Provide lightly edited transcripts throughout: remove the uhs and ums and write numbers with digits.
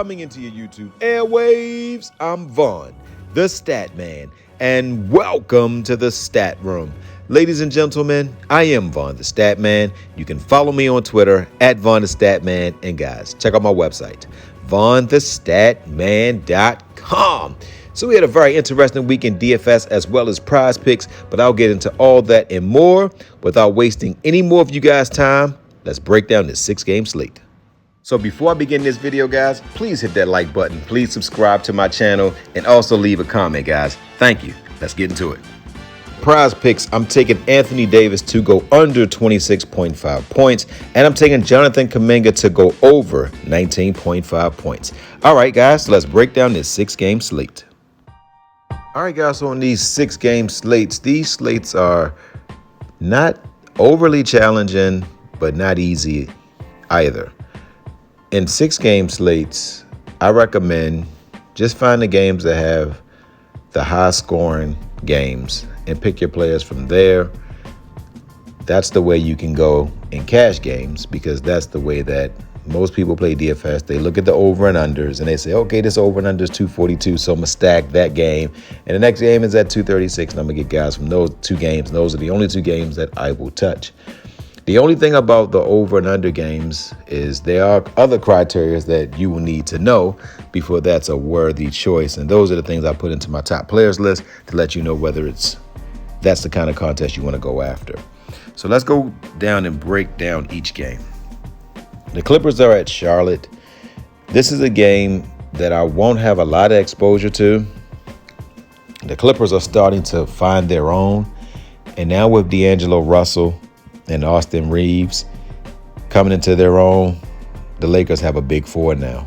coming into your YouTube airwaves. I'm Vaughn, the Stat Man, and welcome to the Stat Room. Ladies and gentlemen, I am Vaughn the Stat Man. You can follow me on Twitter at VonnTheStatman. And guys, check out my website, VonnTheStatman.com. So we had a very interesting week in DFS as well as Prizepicks, but I'll get into all that and more without wasting any more of you guys' time. Let's break down this 6-game slate. So before I begin this video, guys, please hit that like button. Please subscribe to my channel and also leave a comment, guys. Thank you. Let's get into it. Prizepicks, I'm taking Anthony Davis to go under 26.5 points, and I'm taking Jonathan Kuminga to go over 19.5 points. All right, guys, so let's break down this 6-game slate. All right, guys, so on these 6-game slates, these slates are not overly challenging, but not easy either. In 6-game slates, I recommend just find the games that have the high-scoring games and pick your players from there. That's the way you can go in cash games, because that's the way that most people play DFS. They look at the over and unders and they say, okay, this over and under is 242, so I'm gonna stack that game. And the next game is at 236, and I'm gonna get guys from those two games. And those are the only two games that I will touch. The only thing about the over and under games is there are other criteria that you will need to know before that's a worthy choice. And those are the things I put into my top players list to let you know whether that's the kind of contest you want to go after. So let's go down and break down each game. The Clippers are at Charlotte. This is a game that I won't have a lot of exposure to. The Clippers are starting to find their own. And now with D'Angelo Russell and Austin Reeves coming into their own, the Lakers have a big four now.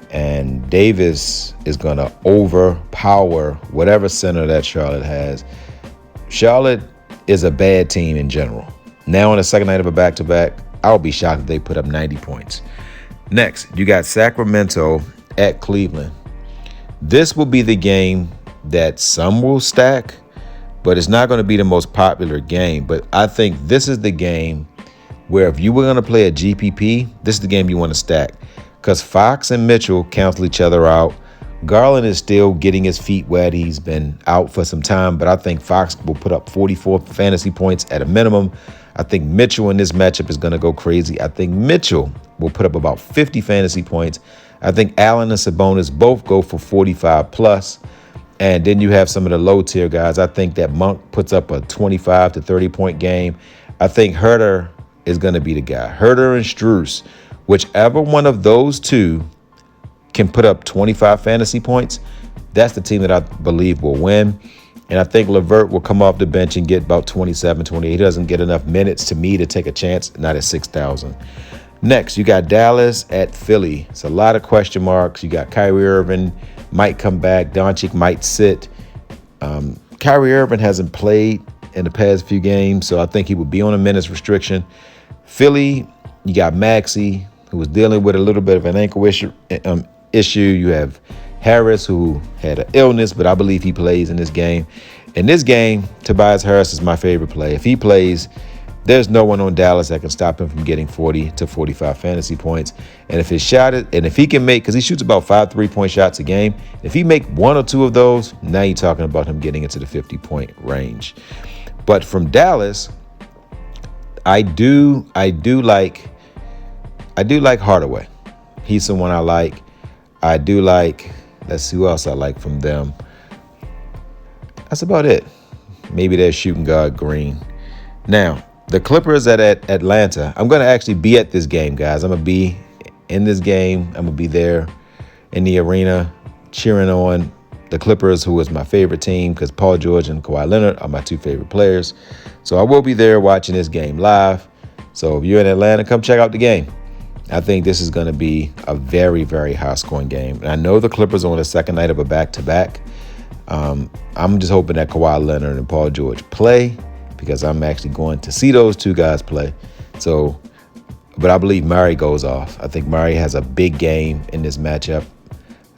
And Davis is going to overpower whatever center that Charlotte has. Charlotte is a bad team in general. Now on the second night of a back-to-back, I'll be shocked if they put up 90 points. Next, you got Sacramento at Cleveland. This will be the game that some will stack, but it's not going to be the most popular game. But I think this is the game where if you were going to play a GPP, this is the game you want to stack, because Fox and Mitchell cancel each other out. Garland is still getting his feet wet. He's been out for some time, but I think Fox will put up 44 fantasy points at a minimum. I think Mitchell in this matchup is going to go crazy. I think Mitchell will put up about 50 fantasy points. I think Allen and Sabonis both go for 45 plus. And then you have some of the low tier guys. I think that Monk puts up a 25 to 30 point game. I think Herter is going to be the guy. Herter and Strus, whichever one of those two can put up 25 fantasy points, that's the team that I believe will win. And I think LeVert will come off the bench and get about 27, 28. He doesn't get enough minutes to me to take a chance, not at 6,000. Next, you got Dallas at Philly. It's a lot of question marks. You got Kyrie Irving might come back. Doncic might sit. Kyrie Irving hasn't played in the past few games, so I think he would be on a minutes restriction. Philly, you got Maxey, who was dealing with a little bit of an ankle issue. You have Harris, who had an illness, but I believe he plays in this game. In this game, Tobias Harris is my favorite play. If he plays, there's no one on Dallas that can stop him from getting 40 to 45 fantasy points. And if his shot is, and if he can make, because he shoots about 5 3-point shots a game, if he make one or two of those, now you're talking about him getting into the 50-point range. But from Dallas, I do like Hardaway. He's someone I like. I do like, let's see who else I like from them. That's about it. Maybe there's shooting guard Green. Now, the Clippers at Atlanta. I'm going to actually be at this game, guys. I'm going to be in this game. I'm going to be there in the arena cheering on the Clippers, who is my favorite team, because Paul George and Kawhi Leonard are my two favorite players. So I will be there watching this game live. So if you're in Atlanta, come check out the game. I think this is going to be a very, very high-scoring game. And I know the Clippers are on the second night of a back-to-back. I'm just hoping that Kawhi Leonard and Paul George play, because I'm actually going to see those two guys play. So, but I believe Murray goes off. I think Murray has a big game in this matchup.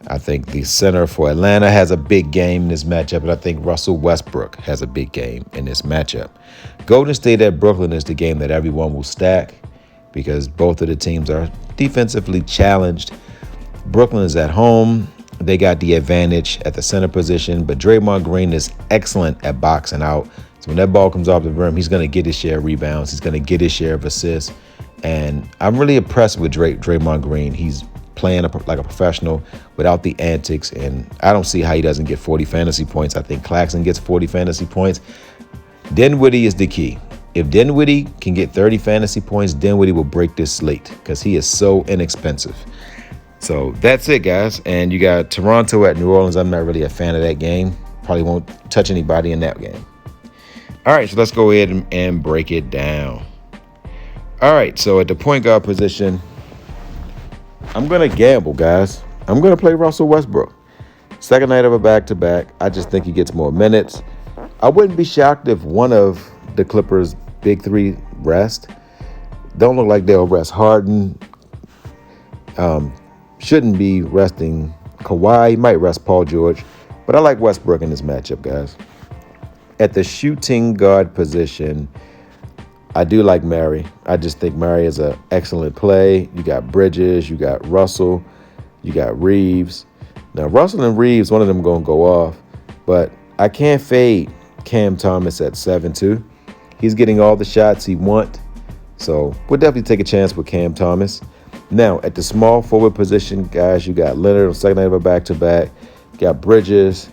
I think the center for Atlanta has a big game in this matchup, and I think Russell Westbrook has a big game in this matchup. Golden State at Brooklyn is the game that everyone will stack, because both of the teams are defensively challenged. Brooklyn is at home. They got the advantage at the center position, but Draymond Green is excellent at boxing out. So when that ball comes off the rim, he's going to get his share of rebounds. He's going to get his share of assists. And I'm really impressed with Draymond Green. He's playing like a professional without the antics, and I don't see how he doesn't get 40 fantasy points. I think Claxton gets 40 fantasy points. Dinwiddie is the key. If Dinwiddie can get 30 fantasy points, Dinwiddie will break this slate because he is so inexpensive. So that's it, guys. And you got Toronto at New Orleans. I'm not really a fan of that game. Probably won't touch anybody in that game. All right, so let's go ahead and break it down. All right, so at the point guard position, I'm going to gamble, guys. I'm going to play Russell Westbrook. Second night of a back-to-back. I just think he gets more minutes. I wouldn't be shocked if one of the Clippers' big three rest. Don't look like they'll rest Harden. Shouldn't be resting Kawhi. He might rest Paul George. But I like Westbrook in this matchup, guys. At the shooting guard position, I do like Murray. I just think Murray is an excellent play. You got Bridges, you got Russell, you got Reeves. Now, Russell and Reeves, one of them going to go off. But I can't fade Cam Thomas at 7-2. He's getting all the shots he wants. So we'll definitely take a chance with Cam Thomas. Now, at the small forward position, guys, you got Leonard on second night of a back-to-back. You got Bridges.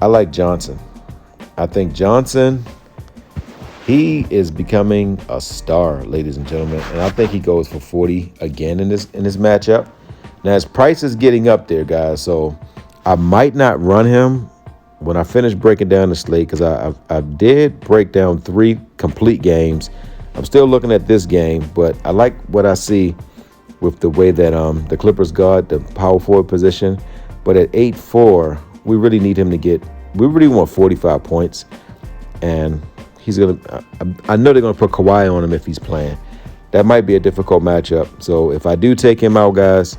I like Johnson. I think Johnson, he is becoming a star, ladies and gentlemen. And I think he goes for 40 again in this matchup. Now, his price is getting up there, guys. So I might not run him when I finish breaking down the slate, because I did break down 3 complete games. I'm still looking at this game, but I like what I see with the way that the Clippers guard the power forward position. But at 8-4, we really need him to get, we really want 45 points. And he's going to, I know they're going to put Kawhi on him if he's playing. That might be a difficult matchup. So if I do take him out, guys,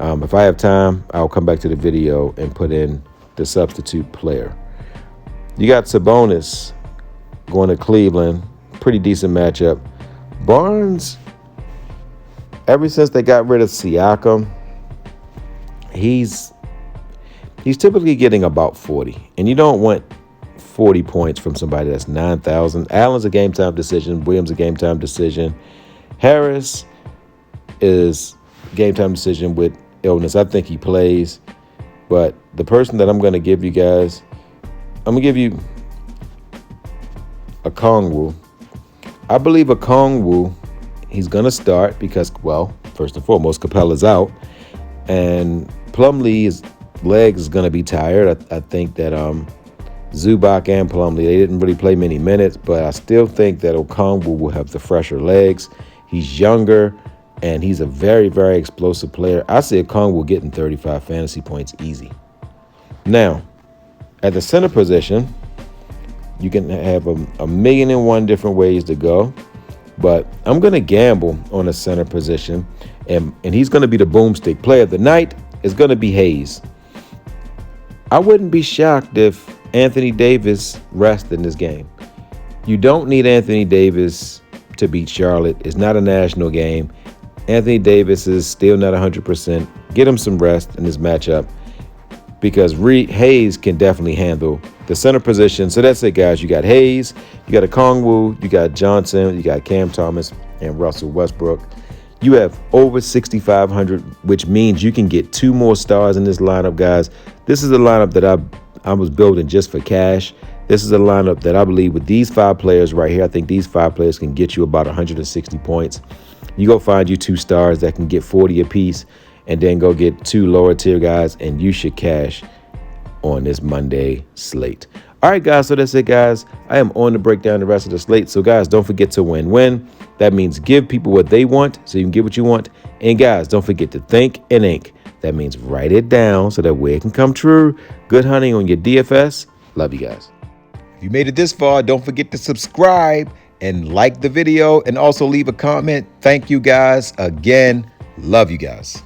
if I have time, I'll come back to the video and put in the substitute player. You got Sabonis going to Cleveland. Pretty decent matchup. Barnes, ever since they got rid of Siakam, he's typically getting about 40. And you don't want 40 points from somebody that's 9,000. Allen's a game-time decision. Williams a game-time decision. Harris is game-time decision with illness. I think he plays. But the person that I'm going to give you guys, I'm going to give you Okongwu. I believe Okongwu, he's going to start because, well, first and foremost, Capella's out. And Plumlee's legs is going to be tired. I think that Zubac and Plumlee, they didn't really play many minutes, but I still think that Okongwu will have the fresher legs. He's younger, and he's a very, very explosive player. I see Okongwu getting 35 fantasy points easy. Now, at the center position, you can have a million and one different ways to go, but I'm going to gamble on a center position, and he's going to be the boomstick player of the night. Is going to be Hayes. I wouldn't be shocked if Anthony Davis rests in this game. You don't need Anthony Davis to beat Charlotte. It's not a national game. Anthony Davis is still not 100%. Get him some rest in this matchup because Hayes can definitely handle the center position. So that's it, guys. You got Hayes, you got Okongwu, you got Johnson, you got Cam Thomas, and Russell Westbrook. You have over 6,500, which means you can get 2 more stars in this lineup, guys. This is a lineup that I was building just for cash. This is a lineup that I believe with these 5 players right here, I think these 5 players can get you about 160 points. You go find you 2 stars that can get 40 apiece, and then go get 2 lower tier guys, and you should cash on this Monday slate. All right, guys, so that's it, guys. I am on to break down the rest of the slate. So, guys, don't forget to win. That means give people what they want so you can get what you want. And, guys, don't forget to think and ink. That means write it down so that way it can come true. Good hunting on your DFS. Love you guys. If you made it this far, don't forget to subscribe and like the video and also leave a comment. Thank you, guys. Again, love you guys.